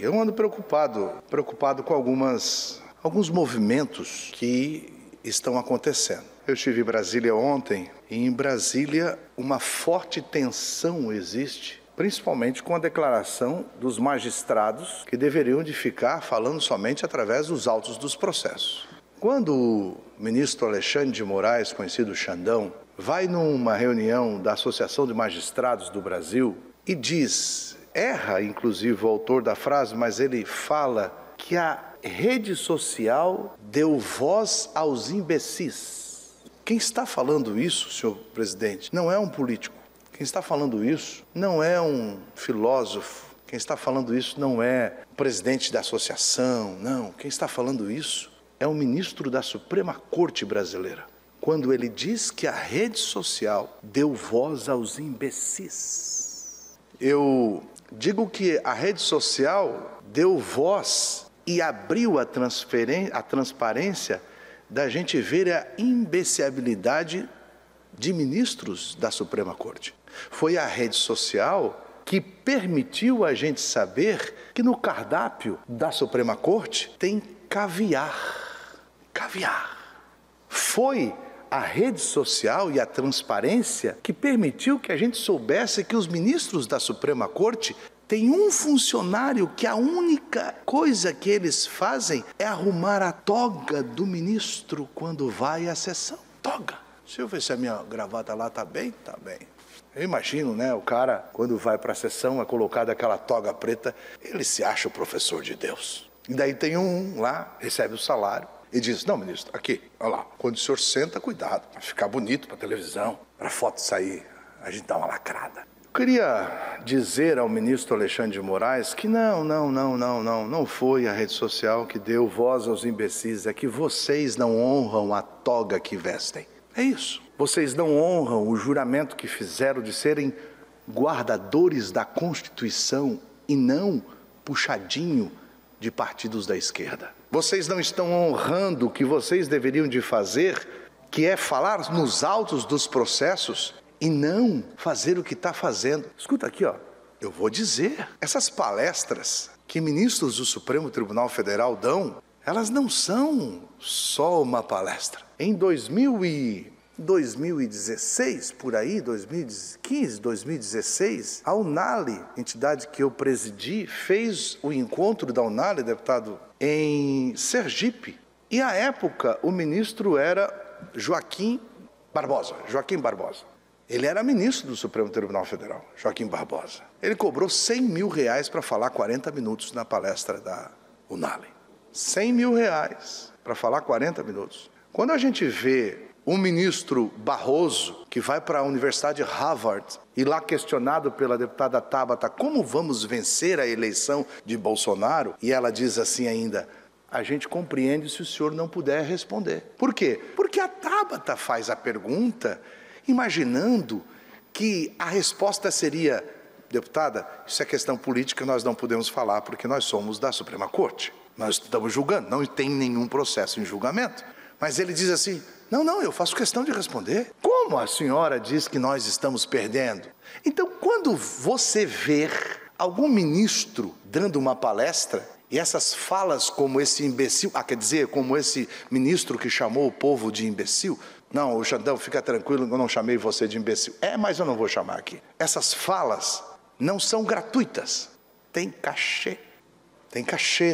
Eu ando preocupado com alguns movimentos que estão acontecendo. Eu estive em Brasília ontem e em Brasília uma forte tensão existe, principalmente com a declaração dos magistrados que deveriam de ficar falando somente através dos autos dos processos. Quando o ministro Alexandre de Moraes, conhecido Xandão, vai numa reunião da Associação de Magistrados do Brasil e erra inclusive o autor da frase, mas ele fala que a rede social deu voz aos imbecis. Quem está falando isso, senhor presidente, não é um político. Quem está falando isso não é um filósofo. Quem está falando isso não é o presidente da associação, não. Quem está falando isso é o ministro da Suprema Corte brasileira, quando ele diz que a rede social deu voz aos imbecis. Eu digo que a rede social deu voz e abriu a transparência da gente ver a imbecilidade de ministros da Suprema Corte. Foi a rede social que permitiu a gente saber que no cardápio da Suprema Corte tem caviar. Caviar. Foi a rede social e a transparência que permitiu que a gente soubesse que os ministros da Suprema Corte têm um funcionário que a única coisa que eles fazem é arrumar a toga do ministro quando vai à sessão. Toga. Deixa eu ver se a minha gravata lá está bem. Está bem. Eu imagino, né? O cara, quando vai para a sessão, é colocado aquela toga preta, ele se acha o professor de Deus. E daí tem um lá, recebe o salário, e diz, não, ministro, aqui, olha lá, quando o senhor senta, cuidado, para ficar bonito para a televisão, para a foto sair, a gente dá uma lacrada. Eu queria dizer ao ministro Alexandre de Moraes que não foi a rede social que deu voz aos imbecis, é que vocês não honram a toga que vestem. É isso. Vocês não honram o juramento que fizeram de serem guardadores da Constituição e não puxadinho de partidos da esquerda. Vocês não estão honrando o que vocês deveriam de fazer, que é falar nos autos dos processos e não fazer o que está fazendo. Escuta aqui, ó. Eu vou dizer, essas palestras que ministros do Supremo Tribunal Federal dão, elas não são só uma palestra. Em 2016, por aí, 2015, 2016, a Unali, entidade que eu presidi, fez o encontro da Unali, deputado, em Sergipe. E, à época, o ministro era Joaquim Barbosa. Ele era ministro do Supremo Tribunal Federal, Joaquim Barbosa. Ele cobrou R$100 mil para falar 40 minutos na palestra da Unali. R$100 mil para falar 40 minutos. Quando a gente vê um ministro Barroso, que vai para a Universidade de Harvard, e lá questionado pela deputada Tabata, como vamos vencer a eleição de Bolsonaro? E ela diz assim ainda, a gente compreende se o senhor não puder responder. Por quê? Porque a Tabata faz a pergunta imaginando que a resposta seria, deputada, isso é questão política, nós não podemos falar porque nós somos da Suprema Corte. Nós estamos julgando, não tem nenhum processo em julgamento. Mas ele diz assim, não, eu faço questão de responder. Como a senhora diz que nós estamos perdendo? Então, quando você ver algum ministro dando uma palestra, e essas falas como esse imbecil, como esse ministro que chamou o povo de imbecil, não, o Xandão, fica tranquilo, eu não chamei você de imbecil. Mas eu não vou chamar aqui. Essas falas não são gratuitas. Tem cachê,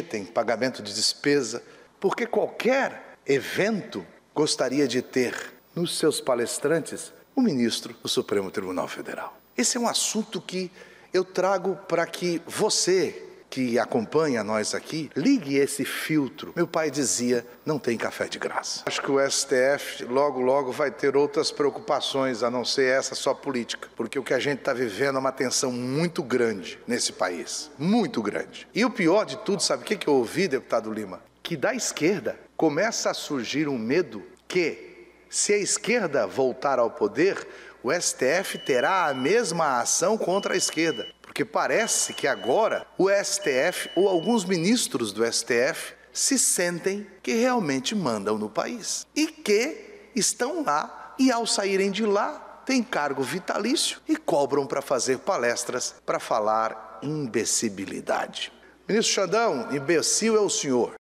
tem pagamento de despesa, porque qualquer evento gostaria de ter nos seus palestrantes o ministro do Supremo Tribunal Federal. Esse é um assunto que eu trago para que você, que acompanha nós aqui, ligue esse filtro. Meu pai dizia, não tem café de graça. Acho que o STF logo vai ter outras preocupações, a não ser essa só política. Porque o que a gente está vivendo é uma tensão muito grande nesse país. Muito grande. E o pior de tudo, sabe o que eu ouvi, deputado Lima? Que da esquerda começa a surgir um medo que, se a esquerda voltar ao poder, o STF terá a mesma ação contra a esquerda. Porque parece que agora o STF ou alguns ministros do STF se sentem que realmente mandam no país. E que estão lá e ao saírem de lá têm cargo vitalício e cobram para fazer palestras para falar imbecilidade. Ministro Xandão, imbecil é o senhor.